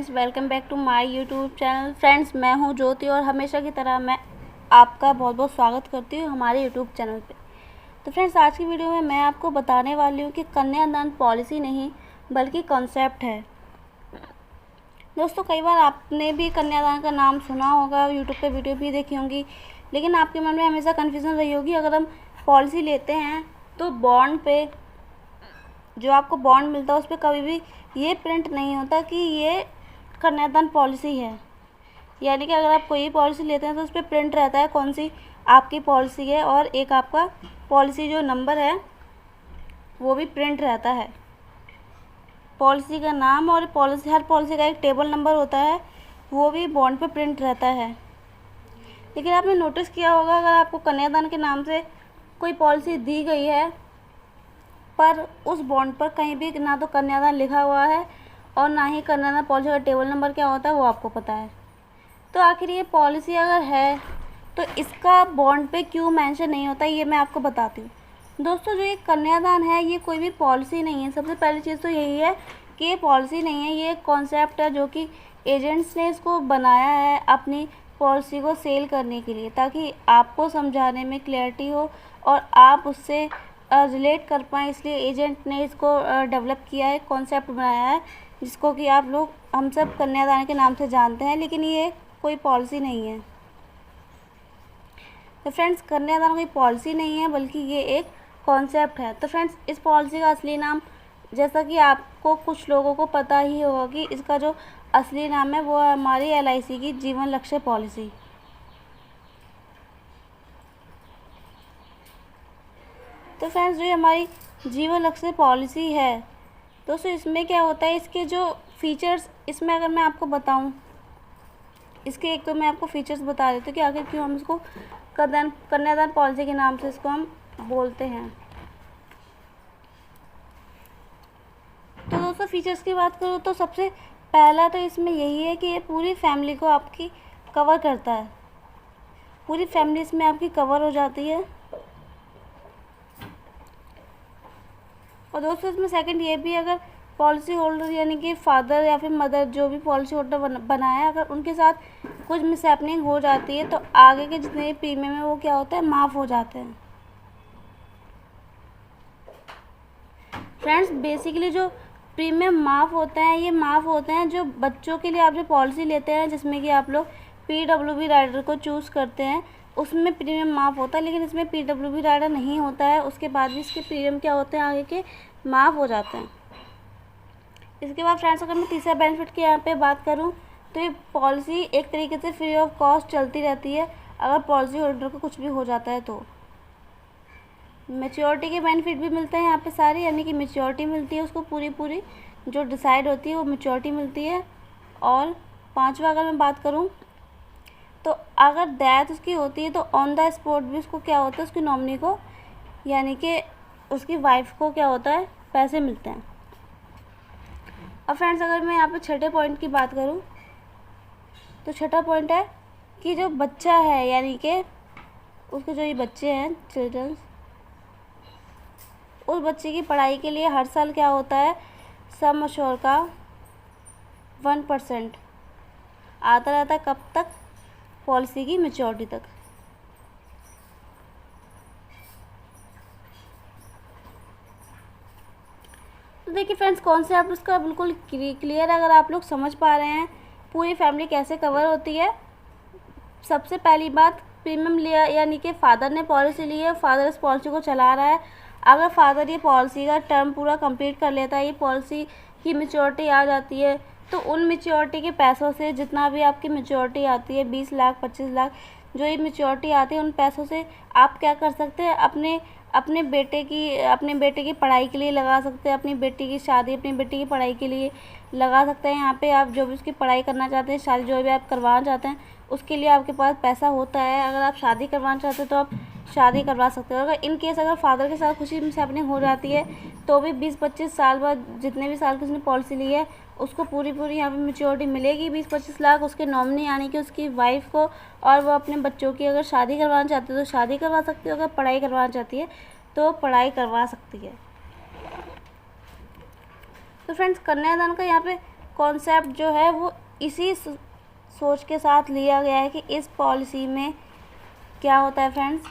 Friends, welcome back to my YouTube channel. Friends, मैं हूं ज्योति और हमेशा की तरह मैं आपका बहुत बहुत स्वागत करती हूं हमारे यूट्यूब चैनल पे। तो फ्रेंड्स, आज की वीडियो में मैं आपको बताने वाली हूं कि कन्यादान पॉलिसी नहीं बल्कि कॉन्सेप्ट है। दोस्तों, कई बार आपने भी कन्यादान का नाम सुना होगा, यूट्यूब पे वीडियो भी देखी होंगी, लेकिन आपके मन में हमेशा कन्फ्यूज़न रही होगी। अगर हम पॉलिसी लेते हैं तो बॉन्ड पे जो आपको बॉन्ड मिलता है उस पर कभी भी ये प्रिंट नहीं होता कि ये कन्यादान पॉलिसी है। यानी कि अगर आप कोई पॉलिसी लेते हैं तो उस पर प्रिंट रहता है कौन सी आपकी पॉलिसी है, और एक आपका पॉलिसी जो नंबर है वो भी प्रिंट रहता है। पॉलिसी का नाम और हर पॉलिसी का एक टेबल नंबर होता है, वो भी बॉन्ड पे प्रिंट रहता है। लेकिन आपने नोटिस किया होगा, अगर आपको कन्यादान के नाम से कोई पॉलिसी दी गई है पर उस बॉन्ड पर कहीं भी ना तो कन्यादान लिखा हुआ है और ना ही कन्यादान पॉलिसी का टेबल नंबर क्या होता है वो आपको पता है, तो आखिर ये पॉलिसी अगर है तो इसका बॉन्ड पे क्यों मेंशन नहीं होता, ये मैं आपको बताती हूँ। दोस्तों, जो ये कन्यादान है ये कोई भी पॉलिसी नहीं है। सबसे पहली चीज़ तो यही है कि ये पॉलिसी नहीं है, ये एक कॉन्सेप्ट है जो कि एजेंट्स ने इसको बनाया है अपनी पॉलिसी को सेल करने के लिए, ताकि आपको समझाने में क्लैरिटी हो और आप उससे रिलेट कर पाएँ। इसलिए एजेंट ने इसको डेवलप किया है, कॉन्सेप्ट बनाया है, जिसको कि आप लोग हम सब कन्यादान के नाम से जानते हैं, लेकिन ये कोई पॉलिसी नहीं है। तो फ्रेंड्स, कन्यादान कोई पॉलिसी नहीं है बल्कि ये एक कॉन्सेप्ट है। तो फ्रेंड्स, इस पॉलिसी का असली नाम, जैसा कि आपको कुछ लोगों को पता ही होगा कि इसका जो असली नाम है वो है हमारी LIC की जीवन लक्ष्य पॉलिसी। तो फ्रेंड्स, जो हमारी जीवन लक्ष्य पॉलिसी है दोस्तों, इसमें क्या होता है, इसके जो फीचर्स, इसमें अगर मैं आपको बताऊं, इसके एक तो मैं आपको फीचर्स बता देती हूँ कि आखिर क्यों हम इसको कन्यादान पॉलिसी के नाम से इसको हम बोलते हैं। तो दोस्तों, फीचर्स की बात करूँ तो सबसे पहला तो इसमें यही है कि ये पूरी फैमिली को आपकी कवर करता है। पूरी फैमिली इसमें आपकी कवर हो जाती है। और दोस्तों, इसमें सेकंड ये भी, अगर पॉलिसी होल्डर यानी कि फादर या फिर मदर जो भी पॉलिसी होल्डर बनाया है, अगर उनके साथ कुछ मिसहैपनिंग हो जाती है तो आगे के जितने भी प्रीमियम है वो क्या होता है, माफ़ हो जाते हैं। फ्रेंड्स, बेसिकली जो प्रीमियम माफ़ होते हैं, ये माफ़ होते हैं जो बच्चों के लिए आप जो पॉलिसी लेते हैं, जिसमें कि आप लोग PWB राइडर को चूज़ करते हैं, उसमें प्रीमियम माफ़ होता है। लेकिन इसमें PWB राइडर नहीं होता है, उसके बाद भी इसके प्रीमियम क्या होते हैं, आगे के माफ़ हो जाते हैं। इसके बाद फ्रेंड्स, अगर मैं तीसरा बेनिफिट की यहाँ पे बात करूँ तो ये पॉलिसी एक तरीके से फ्री ऑफ कॉस्ट चलती रहती है अगर पॉलिसी होल्डर को कुछ भी हो जाता है तो। मैच्योरिटी के बेनिफिट भी मिलते हैं यहाँ पे सारे, यानी कि मैच्योरिटी मिलती है उसको पूरी जो डिसाइड होती है वो मैच्योरिटी मिलती है। और पांचवा अगर मैं बात करूँ तो अगर डेथ उसकी होती है तो ऑन द स्पॉट भी उसको क्या होता है, उसकी नॉमिनी को यानी कि उसकी वाइफ को क्या होता है, पैसे मिलते हैं। और फ्रेंड्स, अगर मैं यहाँ पे छठे पॉइंट की बात करूँ तो छठा पॉइंट है कि जो बच्चा है यानी कि उसके जो ये बच्चे हैं चिल्ड्रंस, उस बच्चे की पढ़ाई के लिए हर साल क्या होता है, सम अश्योर का 1% आता रहता है। कब तक, पॉलिसी की मैच्योरिटी तक। तो देखिए फ्रेंड्स, कॉन्सेप्ट उसका बिल्कुल क्लियर है। अगर आप लोग समझ पा रहे हैं पूरी फैमिली कैसे कवर होती है। सबसे पहली बात, प्रीमियम लिया यानी कि फादर ने पॉलिसी ली है, फादर इस पॉलिसी को चला रहा है। अगर फादर ये पॉलिसी का टर्म पूरा कंप्लीट कर लेता है, ये पॉलिसी की मैच्योरिटी आ जाती है, तो उन मैच्योरिटी के पैसों से, जितना भी आपकी मैच्योरिटी आती है 20 लाख 25 लाख जो ये मैच्योरिटी आती है, उन पैसों से आप क्या कर सकते हैं, अपने बेटे की पढ़ाई के लिए लगा सकते हैं, अपनी बेटी की शादी, अपनी बेटी की पढ़ाई के लिए लगा सकते हैं। यहाँ पे आप जो भी उसकी पढ़ाई करना चाहते हैं, शादी जो भी आप करवाना चाहते हैं, उसके लिए आपके पास पैसा होता है। अगर आप शादी करवाना चाहते हैं तो आप शादी करवा सकते हो। अगर इन केस अगर फादर के साथ कुछ मिसहैपनिंग हो जाती है तो भी 20-25 साल बाद, जितने भी साल की उसने पॉलिसी ली है, उसको पूरी यहाँ पे मैच्योरिटी मिलेगी 20-25 लाख उसके नॉमिनी यानी कि उसकी वाइफ को। और वो अपने बच्चों की अगर शादी करवाना चाहती है तो शादी करवा सकती है, अगर पढ़ाई करवाना चाहती है तो पढ़ाई करवा सकती है। तो फ्रेंड्स, कन्यादान का यहाँ पे कॉन्सेप्ट जो है वो इसी सोच के साथ लिया गया है कि इस पॉलिसी में क्या होता है फ्रेंड्स,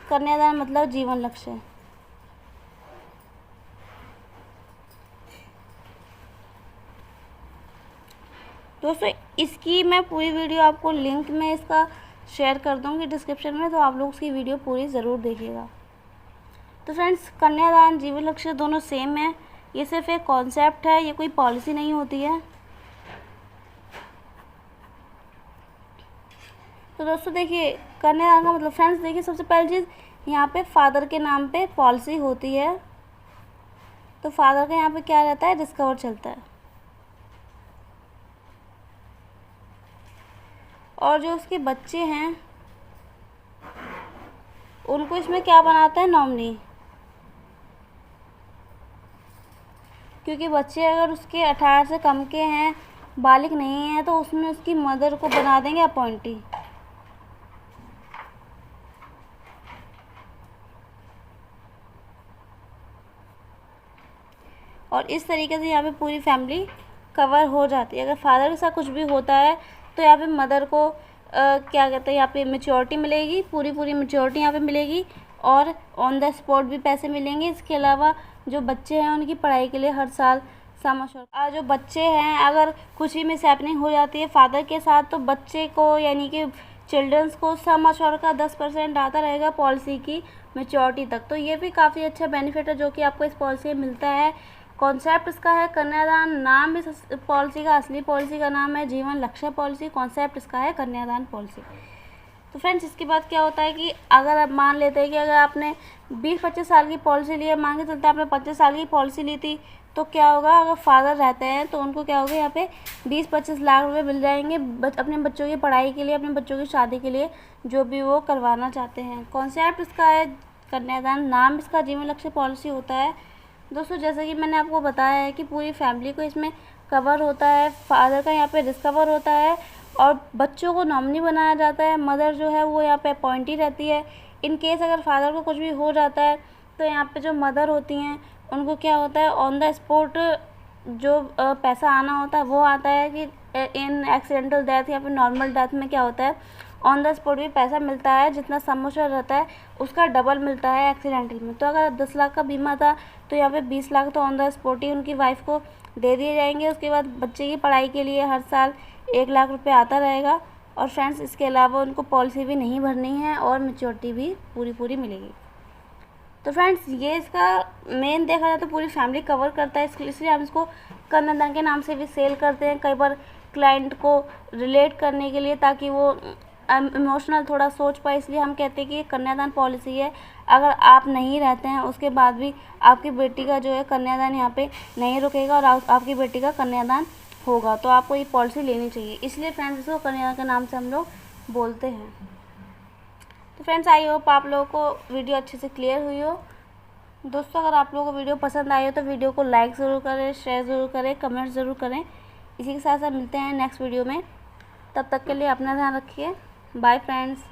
कन्यादान मतलब जीवन लक्ष्य। दोस्तों इसकी मैं पूरी वीडियो आपको लिंक में इसका शेयर कर दूंगी डिस्क्रिप्शन में, तो आप लोग उसकी वीडियो पूरी ज़रूर देखिएगा। तो फ्रेंड्स कन्यादान जीवन लक्ष्य दोनों सेम है, ये सिर्फ एक कॉन्सेप्ट है, ये कोई पॉलिसी नहीं होती है। तो दोस्तों देखिए कन्यादान का मतलब फ्रेंड्स देखिए, सबसे पहली चीज़ यहाँ पे फादर के नाम पे पॉलिसी होती है। तो फादर का यहाँ पे क्या रहता है, डिस्कवर चलता है। और जो उसके बच्चे हैं उनको इसमें क्या बनाता है, नॉमिनी। क्योंकि बच्चे अगर उसके 18 से कम के हैं, बालिग नहीं है, तो उसमें उसकी मदर को बना देंगे अपॉइंटी। और इस तरीके से यहाँ पे पूरी फैमिली कवर हो जाती है। अगर फादर के साथ कुछ भी होता है तो यहाँ पे मदर को क्या कहते हैं, यहाँ पे मैच्योरिटी मिलेगी, पूरी मैच्योरिटी यहाँ पे मिलेगी, और ऑन द स्पॉट भी पैसे मिलेंगे। इसके अलावा जो बच्चे हैं उनकी पढ़ाई के लिए हर साल सम एश्योर। जो बच्चे हैं अगर कुछ भी मिसहैपनिंग हो जाती है फादर के साथ, तो बच्चे को यानी कि चिल्ड्रंस को सम एश्योर का 10% आता रहेगा पॉलिसी की मैच्योरिटी तक। तो ये भी काफ़ी अच्छा बेनिफिट है जो कि आपको इस पॉलिसी में मिलता है। कॉन्सेप्ट इसका है कन्यादान, नाम इस पॉलिसी का, असली पॉलिसी का नाम है जीवन लक्ष्य पॉलिसी, कॉन्सेप्ट इसका है कन्यादान पॉलिसी। तो फ्रेंड्स इसके बाद क्या होता है कि अगर आप मान लेते हैं कि अगर आपने 20-25 साल की पॉलिसी ली है, मान के चलते आपने 25 साल की पॉलिसी ली थी, तो क्या होगा, अगर फादर रहते हैं तो उनको क्या होगा, यहाँ पे 20-25 लाख रुपए मिल जाएंगे अपने बच्चों की पढ़ाई के लिए, अपने बच्चों की शादी के लिए, जो भी वो करवाना चाहते हैं। कॉन्सेप्ट इसका है कन्यादान, नाम इसका जीवन लक्ष्य पॉलिसी होता है। दोस्तों जैसे कि मैंने आपको बताया है कि पूरी फैमिली को इसमें कवर होता है, फादर का यहाँ पे डिस्कवर होता है, और बच्चों को नॉमिनी बनाया जाता है। मदर जो है वो यहाँ पे अपॉइंटी रहती है। इन केस अगर फादर को कुछ भी हो जाता है तो यहाँ पे जो मदर होती हैं उनको क्या होता है, ऑन द स्पॉट जो पैसा आना होता है वो आता है। कि इन एक्सीडेंटल डेथ या फिर नॉर्मल डेथ में क्या होता है, ऑन द स्पॉट भी पैसा मिलता है, जितना सम एश्योर्ड रहता है उसका डबल मिलता है एक्सीडेंटल में। तो अगर 10 लाख का बीमा था तो यहाँ पे 20 लाख तो ऑन द स्पॉट ही उनकी वाइफ को दे दिए जाएंगे। उसके बाद बच्चे की पढ़ाई के लिए हर साल 1 लाख रुपए आता रहेगा। और फ्रेंड्स इसके अलावा उनको पॉलिसी भी नहीं भरनी है और मैच्योरिटी भी पूरी मिलेगी। तो फ्रेंड्स ये इसका मेन देखा जाए तो पूरी फैमिली कवर करता है, इसलिए हम इसको कन्यादान के नाम से भी सेल करते हैं कई बार क्लाइंट को रिलेट करने के लिए, ताकि वो इमोशनल थोड़ा सोच पाए। इसलिए हम कहते हैं कि ये कन्यादान पॉलिसी है। अगर आप नहीं रहते हैं उसके बाद भी आपकी बेटी का जो है कन्यादान यहाँ पे नहीं रुकेगा और आपकी बेटी का कन्यादान होगा। तो आपको ये पॉलिसी लेनी चाहिए, इसलिए फ्रेंड्स इसको कन्यादान के नाम से हम लोग बोलते हैं। तो फ्रेंड्स आई होप आप लोगों को वीडियो अच्छे से क्लियर हुई हो। दोस्तों अगर आप लोगों को वीडियो पसंद आई हो तो वीडियो को लाइक ज़रूर करें, शेयर ज़रूर करें, कमेंट ज़रूर करें। इसी के साथ साथ मिलते हैं नेक्स्ट वीडियो में, तब तक के लिए अपना ध्यान रखिए। Bye friends.